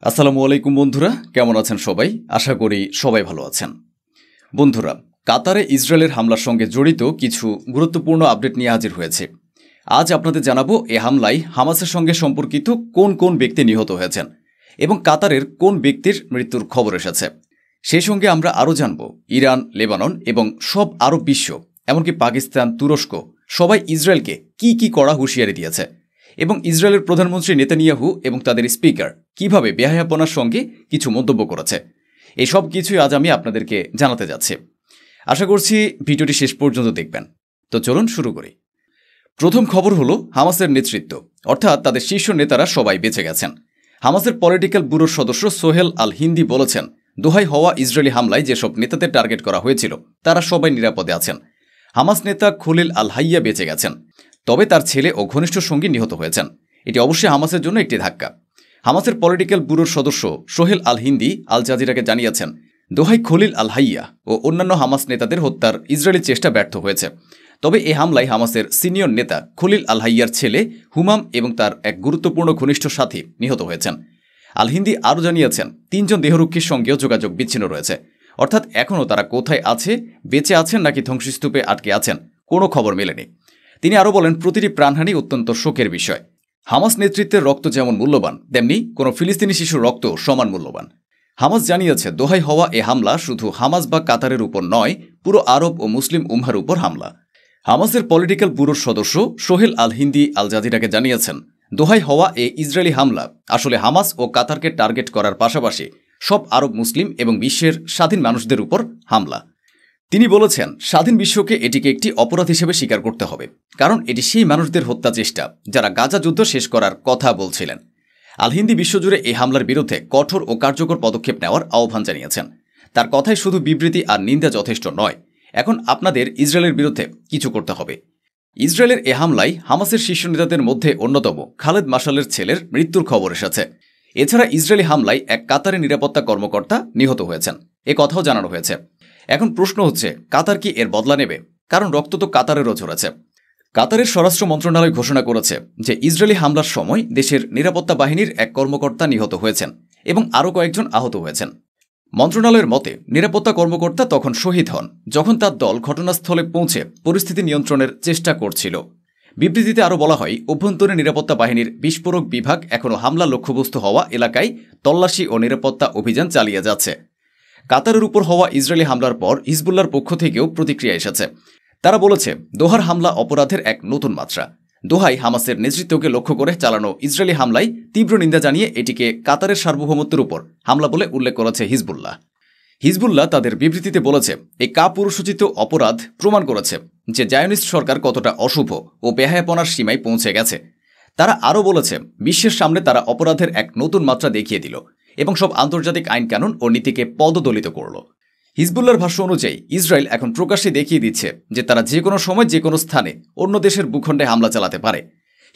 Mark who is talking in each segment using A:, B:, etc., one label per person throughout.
A: আসসালামু আলাইকুম বন্ধুরা, কেমন আছেন সবাই? আশা করি সবাই ভালো আছেন। বন্ধুরা, কাতারে ইসরায়েলের হামলার সঙ্গে জড়িত কিছু গুরুত্বপূর্ণ আপডেট নিয়ে হাজির হয়েছে। আজ আপনাদের জানাবো এ হামলায় হামাসের সঙ্গে সম্পর্কিত কোন কোন ব্যক্তি নিহত হয়েছেন এবং কাতারের কোন ব্যক্তির মৃত্যুর খবর এসেছে। সেই সঙ্গে আমরা আরও জানব ইরান, লেবানন এবং সব আরব বিশ্ব, এমনকি পাকিস্তান, তুরস্ক সবাই ইসরায়েলকে কি কড়া হুঁশিয়ারি দিয়েছে এবং ইসরায়েলের প্রধানমন্ত্রী নেতানিয়াহু এবং তাদের স্পিকার কিভাবে বেহায়াপনার সঙ্গে কিছু মন্তব্য করেছে। এই সব কিছুই আজ আমি আপনাদেরকে জানাতে যাচ্ছি। আশা করছি ভিডিওটি শেষ পর্যন্ত দেখবেন। তো চলুন শুরু করি। প্রথম খবর হলো হামাসের নেতৃত্ব, অর্থাৎ তাদের শীর্ষ নেতারা সবাই বেঁচে গেছেন। হামাসের পলিটিক্যাল ব্যুরোর সদস্য সোহেল আল হিন্দি বলেছেন, দোহায় হওয়া ইসরায়েলি হামলায় যেসব নেতাদের টার্গেট করা হয়েছিল তারা সবাই নিরাপদে আছেন। হামাস নেতা খলিল আল হাইয়া বেঁচে গেছেন, তবে তার ছেলে ও ঘনিষ্ঠ সঙ্গী নিহত হয়েছেন। এটি অবশ্যই হামাসের জন্য একটি ধাক্কা। হামাসের পলিটিক্যাল ব্যুরোর সদস্য সোহেল আল হিন্দি আল জাজিরাকে জানিয়েছেন, দোহাই খলিল আল হাইয়া ও অন্যান্য হামাস নেতাদের হত্যার ইসরায়েলি চেষ্টা ব্যর্থ হয়েছে। তবে এ হামলায় হামাসের সিনিয়র নেতা খলিল আল হাইয়ার ছেলে হুমাম এবং তার এক গুরুত্বপূর্ণ ঘনিষ্ঠ সাথী নিহত হয়েছেন। আল হিন্দি আরও জানিয়েছেন, 3 জন দেহরক্ষীর সঙ্গেও যোগাযোগ বিচ্ছিন্ন রয়েছে, অর্থাৎ এখনও তারা কোথায় আছে, বেঁচে আছেন নাকি ধ্বংসস্তূপে আটকে আছেন, কোনো খবর মেলেনি। তিনি আরও বলেন, প্রতিটি প্রাণহানি অত্যন্ত শোকের বিষয়। হামাস নেতৃত্বের রক্ত যেমন মূল্যবান, তেমনি কোনো ফিলিস্তিনি শিশুর রক্ত সমান মূল্যবান। হামাস জানিয়েছে, দোহায় হওয়া এ হামলা শুধু হামাস বা কাতারের উপর নয়, পুরো আরব ও মুসলিম উম্মার উপর হামলা। হামাসের পলিটিক্যাল ব্যুরোর সদস্য সোহেল আল হিন্দি আল জাজিরাকে জানিয়েছেন, দোহায় হওয়া এ ইসরায়েলি হামলা আসলে হামাস ও কাতারকে টার্গেট করার পাশাপাশি সব আরব মুসলিম এবং বিশ্বের স্বাধীন মানুষদের উপর হামলা। তিনি বলেছেন, স্বাধীন বিশ্বকে এটিকে একটি অপরাধ হিসেবে স্বীকার করতে হবে, কারণ এটি সেই মানুষদের হত্যা চেষ্টা যারা গাজা যুদ্ধ শেষ করার কথা বলছিলেন। আল হিন্দি বিশ্বজুড়ে এই হামলার বিরুদ্ধে কঠোর ও কার্যকর পদক্ষেপ নেওয়ার আহ্বান জানিয়েছেন। তার কথায় শুধু বিবৃতি আর নিন্দা যথেষ্ট নয়, এখন আপনাদের ইসরায়েলের বিরুদ্ধে কিছু করতে হবে। ইসরায়েলের এ হামলায় হামাসের শীর্ষ নেতাদের মধ্যে অন্যতম খালেদ মাশালের ছেলের মৃত্যুর খবর এসেছে। এছাড়া ইসরায়েলি হামলায় এক কাতারি নিরাপত্তা কর্মকর্তা নিহত হয়েছেন, এ কথাও জানানো হয়েছে। এখন প্রশ্ন হচ্ছে, কাতার কি এর বদলা নেবে? কারণ রক্ত তো কাতারেরও ঝরেছে। কাতারের স্বরাষ্ট্র মন্ত্রণালয় ঘোষণা করেছে যে ইসরায়েলি হামলার সময় দেশের নিরাপত্তা বাহিনীর এক কর্মকর্তা নিহত হয়েছেন এবং আরও কয়েকজন আহত হয়েছেন। মন্ত্রণালয়ের মতে, নিরাপত্তা কর্মকর্তা তখন শহীদ হন যখন তার দল ঘটনাস্থলে পৌঁছে পরিস্থিতি নিয়ন্ত্রণের চেষ্টা করছিল। বিবৃতিতে আরও বলা হয়, অভ্যন্তরীণ নিরাপত্তা বাহিনীর বিস্ফোরক বিভাগ এখনও হামলা লক্ষ্যবস্তু হওয়া এলাকায় তল্লাশি ও নিরাপত্তা অভিযান চালিয়ে যাচ্ছে। কাতারের উপর হওয়া ইসরায়েলি হামলার পর হিজবুল্লাহর পক্ষ থেকেও প্রতিক্রিয়া এসেছে। তারা বলেছে, দোহার হামলা অপরাধের এক নতুন মাত্রা। দোহায় হামাসের নেতৃত্বকে লক্ষ্য করে চালানো ইসরায়েলি হামলায় তীব্র নিন্দা জানিয়ে এটিকে কাতারের সার্বভৌমত্বের উপর হামলা বলে উল্লেখ করেছে হিজবুল্লাহ। হিজবুল্লাহ তাদের বিবৃতিতে বলেছে, এই কাপুরুষোচিত অপরাধ প্রমাণ করেছে যে জায়নিস্ট সরকার কতটা অশুভ ও বেহায়াপনার সীমায় পৌঁছে গেছে। তারা আরও বলেছে, বিশ্বের সামনে তারা অপরাধের এক নতুন মাত্রা দেখিয়ে দিল এবং সব আন্তর্জাতিক আইনকানুন ও নীতিকে পদদলিত করল। হিজবুল্লাহর ভাষ্য অনুযায়ী ইসরায়েল এখন প্রকাশ্যে দেখিয়ে দিচ্ছে যে তারা যে কোনো সময় যে কোনো স্থানে অন্য দেশের ভূখণ্ডে হামলা চালাতে পারে।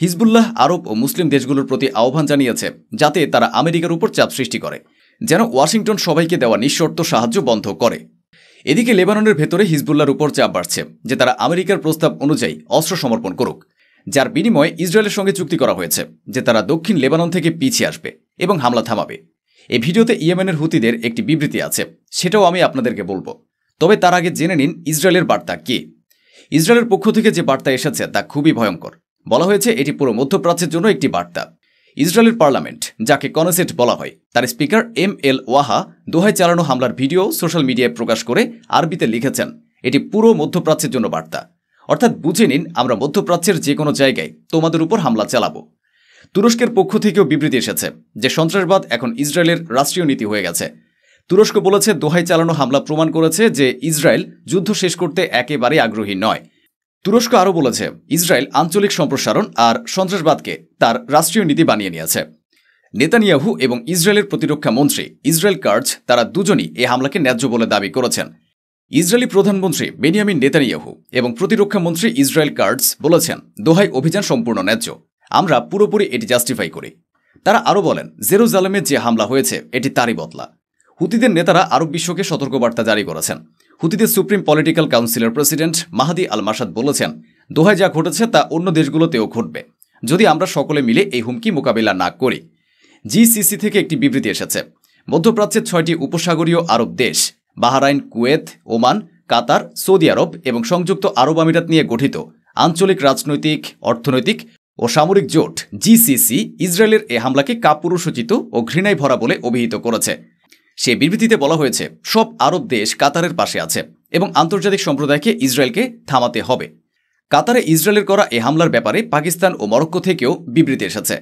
A: হিজবুল্লাহ আরব ও মুসলিম দেশগুলোর প্রতি আহ্বান জানিয়েছে যাতে তারা আমেরিকার উপর চাপ সৃষ্টি করে, যেন ওয়াশিংটন সবাইকে দেওয়া নিঃশর্ত সাহায্য বন্ধ করে। এদিকে লেবাননের ভেতরে হিজবুল্লাহর উপর চাপ বাড়ছে যে তারা আমেরিকার প্রস্তাব অনুযায়ী অস্ত্র সমর্পণ করুক, যার বিনিময়ে ইসরায়েলের সঙ্গে চুক্তি করা হয়েছে যে তারা দক্ষিণ লেবানন থেকে পিছিয়ে আসবে এবং হামলা থামাবে। এই ভিডিওতে ইয়েমেনের হুতিদের একটি বিবৃতি আছে, সেটাও আমি আপনাদেরকে বলবো। তবে তার আগে জেনে নিন ইসরায়েলের বার্তা কি। ইসরায়েলের পক্ষ থেকে যে বার্তা এসেছে তা খুবই ভয়ঙ্কর। বলা হয়েছে এটি পুরো মধ্যপ্রাচ্যের জন্য একটি বার্তা। ইসরায়েলের পার্লামেন্ট, যাকে কনেসেট বলা হয়, তার স্পিকার এম.এল. ওয়াহা দোহায় চালানো হামলার ভিডিও সোশ্যাল মিডিয়ায় প্রকাশ করে আরবিতে লিখেছেন, এটি পুরো মধ্যপ্রাচ্যের জন্য বার্তা। অর্থাৎ বুঝে নিন, আমরা মধ্যপ্রাচ্যের যে কোনো জায়গায় তোমাদের উপর হামলা চালাবো। তুরস্কের পক্ষ থেকেও বিবৃতি এসেছে যে সন্ত্রাসবাদ এখন ইসরায়েলের রাষ্ট্রীয় নীতি হয়ে গেছে। তুরস্ক বলেছে, দোহায় চালানো হামলা প্রমাণ করেছে যে ইসরায়েল যুদ্ধ শেষ করতে একেবারে আগ্রহী নয়। তুরস্ক আরও বলেছে, ইসরায়েল আঞ্চলিক সম্প্রসারণ আর সন্ত্রাসবাদকে তার রাষ্ট্রীয় নীতি বানিয়ে নিয়েছে। নেতানিয়াহু এবং ইসরায়েলের প্রতিরক্ষা মন্ত্রী ইসরায়েল কার্জ, তারা দুজনই এই হামলাকে ন্যায্য বলে দাবি করেছেন। ইসরায়েলি প্রধানমন্ত্রী বেনিয়ামিন নেতানিয়াহু এবং প্রতিরক্ষা মন্ত্রী ইসরায়েল কার্জ বলেছেন, দোহায় অভিযান সম্পূর্ণ ন্যায্য, আমরা পুরোপুরি এটি জাস্টিফাই করি। তারা আরও বলেন, জেরুজালেমে যে হামলা হয়েছে এটি তারই বদলা। হুতিদের নেতারা আরব বিশ্বকে সতর্কবার্তা জারি করেছেন। হুতিদের সুপ্রিম পলিটিক্যাল কাউন্সিলের প্রেসিডেন্ট মাহাদি আল মাসাদ বলেছেন, দোহায় যা ঘটেছে তা অন্য দেশগুলোতেও ঘটবে যদি আমরা সকলে মিলে এই হুমকি মোকাবিলা না করি। জিসিসি থেকে একটি বিবৃতি এসেছে। মধ্যপ্রাচ্যের 6টি উপসাগরীয় আরব দেশ বাহরাইন, কুয়েত, ওমান, কাতার, সৌদি আরব এবং সংযুক্ত আরব আমিরাত নিয়ে গঠিত আঞ্চলিক রাজনৈতিক, অর্থনৈতিক ও সামরিক জোট জিসিসি ইসরায়েলের এ হামলাকে কাপুরুষোচিত ও ঘৃণায় ভরা বলে অভিহিত করেছে। সে বিবৃতিতে বলা হয়েছে, সব আরব দেশ কাতারের পাশে আছে এবং আন্তর্জাতিক সম্প্রদায়কে ইসরায়েলকে থামাতে হবে। কাতারে ইসরায়েলের করা এ হামলার ব্যাপারে পাকিস্তান ও মরক্কো থেকেও বিবৃতি এসেছে।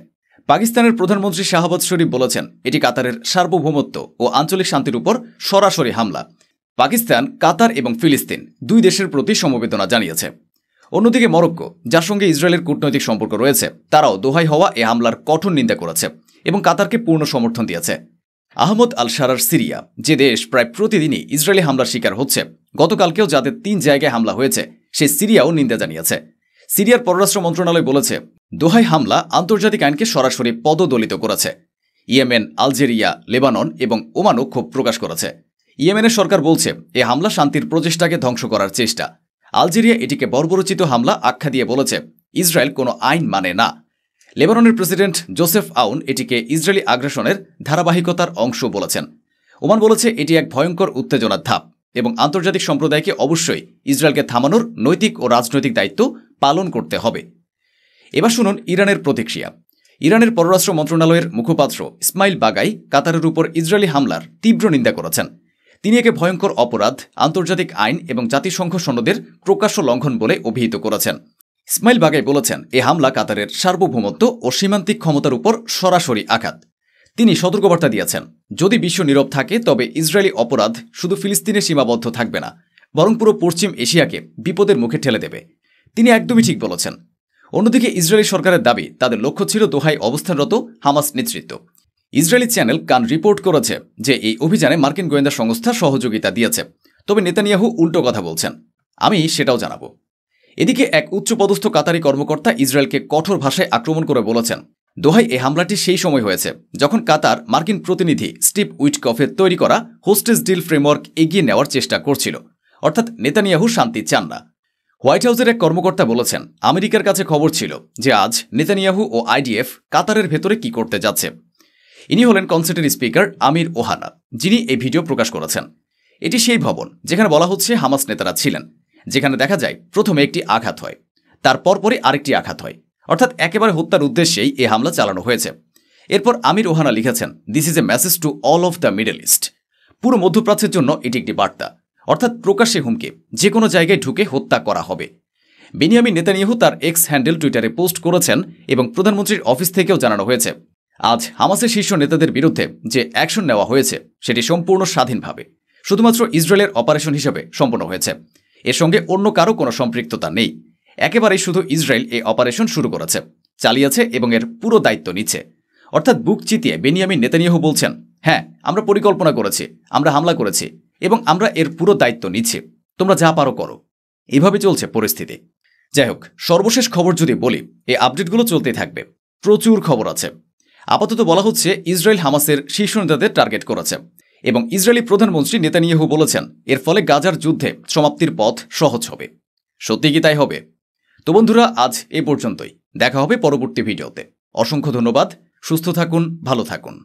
A: পাকিস্তানের প্রধানমন্ত্রী শাহবাজ শরীফ বলেছেন, এটি কাতারের সার্বভৌমত্ব ও আঞ্চলিক শান্তির উপর সরাসরি হামলা। পাকিস্তান, কাতার এবং ফিলিস্তিন দুই দেশের প্রতি সমবেদনা জানিয়েছে। অন্যদিকে মরক্কো, যার সঙ্গে ইসরায়েলের কূটনৈতিক সম্পর্ক রয়েছে, তারাও দোহায় হওয়া এ হামলার কঠোর নিন্দা করেছে এবং কাতারকে পূর্ণ সমর্থন দিয়েছে। আহমদ আল শারার সিরিয়া, যে দেশ প্রায় প্রতিদিনই ইসরায়েলি হামলার শিকার হচ্ছে, গতকালকেও যাদের 3 জায়গায় হামলা হয়েছে, সে সিরিয়াও নিন্দা জানিয়েছে। সিরিয়ার পররাষ্ট্র মন্ত্রণালয় বলেছে, দোহায় হামলা আন্তর্জাতিক আইনকে সরাসরি পদদলিত করেছে। ইয়েমেন, আলজেরিয়া, লেবানন এবং ওমানও ক্ষোভ প্রকাশ করেছে। ইয়েমেনের সরকার বলছে, এ হামলা শান্তির প্রচেষ্টাকে ধ্বংস করার চেষ্টা। আলজেরিয়া এটিকে বর্বরোচিত হামলা আখ্যা দিয়ে বলেছে, ইসরায়েল কোনো আইন মানে না। লেবাননের প্রেসিডেন্ট জোসেফ আউন এটিকে ইসরায়েলি আগ্রাসনের ধারাবাহিকতার অংশ বলেছেন। ওমান বলেছে, এটি এক ভয়ঙ্কর উত্তেজনার ধাপ এবং আন্তর্জাতিক সম্প্রদায়কে অবশ্যই ইসরায়েলকে থামানোর নৈতিক ও রাজনৈতিক দায়িত্ব পালন করতে হবে। এবার শুনুন ইরানের প্রতিক্রিয়া। ইরানের পররাষ্ট্র মন্ত্রণালয়ের মুখপাত্র ইসমাইল বাগাই কাতারের উপর ইসরায়েলি হামলার তীব্র নিন্দা করেছেন। তিনি একে ভয়ঙ্কর অপরাধ, আন্তর্জাতিক আইন এবং জাতিসংঘ সনদের প্রকাশ্য লঙ্ঘন বলে অভিহিত করেছেন। ইসমাইল বাগাই বলেছেন, এ হামলা কাতারের সার্বভৌমত্ব ও সীমান্তিক ক্ষমতার উপর সরাসরি আঘাত। তিনি সতর্কবার্তা দিয়েছেন, যদি বিশ্ব নীরব থাকে তবে ইসরায়েলি অপরাধ শুধু ফিলিস্তিনে সীমাবদ্ধ থাকবে না, বরং পুরো পশ্চিম এশিয়াকে বিপদের মুখে ঠেলে দেবে। তিনি একদমই ঠিক বলেছেন। অন্যদিকে ইসরায়েলি সরকারের দাবি, তাদের লক্ষ্য ছিল দোহায় অবস্থানরত হামাস নেতৃত্ব। ইসরায়েলি চ্যানেল কান রিপোর্ট করেছে যে এই অভিযানে মার্কিন গোয়েন্দা সংস্থা সহযোগিতা দিয়েছে। তবে নেতানিয়াহু উল্টো কথা বলছেন। আমি সেটাও জানাবো। এদিকে এক উচ্চপদস্থ কাতারি কর্মকর্তা ইসরায়েলকে কঠোর ভাষায় আক্রমণ করে বলেছেন, দোহায় এই হামলাটি সেই সময় হয়েছে যখন কাতার মার্কিন প্রতিনিধি স্টিভ উইটকফের তৈরি করা হোস্টেজ ডিল ফ্রেমওয়ার্ক এগিয়ে নেওয়ার চেষ্টা করছিল। অর্থাৎ নেতানিয়াহু শান্তি চান না। হোয়াইট হাউসের এক কর্মকর্তা বলেছেন, আমেরিকার কাছে খবর ছিল যে আজ নেতানিয়াহু ও আইডিএফ কাতারের ভেতরে কি করতে যাচ্ছে। ইনি হলেন কনসেটের স্পিকার আমির ওহানা, যিনি এই ভিডিও প্রকাশ করেছেন। এটি সেই ভবন যেখানে বলা হচ্ছে হামাস নেতারা ছিলেন, যেখানে দেখা যায় প্রথমে একটি আঘাত হয়, তার পরপরই আরেকটি আঘাত হয়, অর্থাৎ একেবারে হত্যার উদ্দেশ্যেই এই হামলা চালানো হয়েছে। এরপর আমির ওহানা লিখেছেন, this is a message to all of the middle east. পুরো মধ্যপ্রাচ্যের জন্য এটি একটি বার্তা, অর্থাৎ প্রকাশ্যে হুমকি, যে কোনো জায়গায় ঢুকে হত্যা করা হবে। বেনিয়ামিন নেতানিয়াহু তার এক্স হ্যান্ডেল টুইটারে পোস্ট করেছেন এবং প্রধানমন্ত্রীর অফিস থেকেও জানানো হয়েছে, আজ হামাসের শীর্ষ নেতাদের বিরুদ্ধে যে অ্যাকশন নেওয়া হয়েছে সেটি সম্পূর্ণ স্বাধীনভাবে, শুধুমাত্র ইসরায়েলের অপারেশন হিসেবে সম্পন্ন হয়েছে। এর সঙ্গে অন্য কারো কোনো সম্পৃক্ততা নেই। একেবারেই শুধু ইসরায়েল এই অপারেশন শুরু করেছে, চালিয়েছে এবং এর পুরো দায়িত্ব নিচ্ছে। অর্থাৎ বুক চিতিয়ে বেনিয়ামিন নেতানিয়াহু বলছেন, হ্যাঁ, আমরা পরিকল্পনা করেছি, আমরা হামলা করেছি এবং আমরা এর পুরো দায়িত্ব নিচ্ছি, তোমরা যা পারো করো। এভাবে চলছে পরিস্থিতি। যাই হোক, সর্বশেষ খবর যদি বলি, এই আপডেটগুলো চলতেই থাকবে, প্রচুর খবর আছে। আপাতত বলা হচ্ছে ইসরায়েল হামাসের শীর্ষ নেতাদের টার্গেট করেছে এবং ইসরায়েলি প্রধানমন্ত্রী নেতানিয়াহু বলেছেন, এর ফলে গাজার যুদ্ধে সমাপ্তির পথ সহজ হবে। সত্যি কি তাই হবে? তো বন্ধুরা, আজ এ পর্যন্তই। দেখা হবে পরবর্তী ভিডিওতে। অসংখ্য ধন্যবাদ। সুস্থ থাকুন, ভালো থাকুন।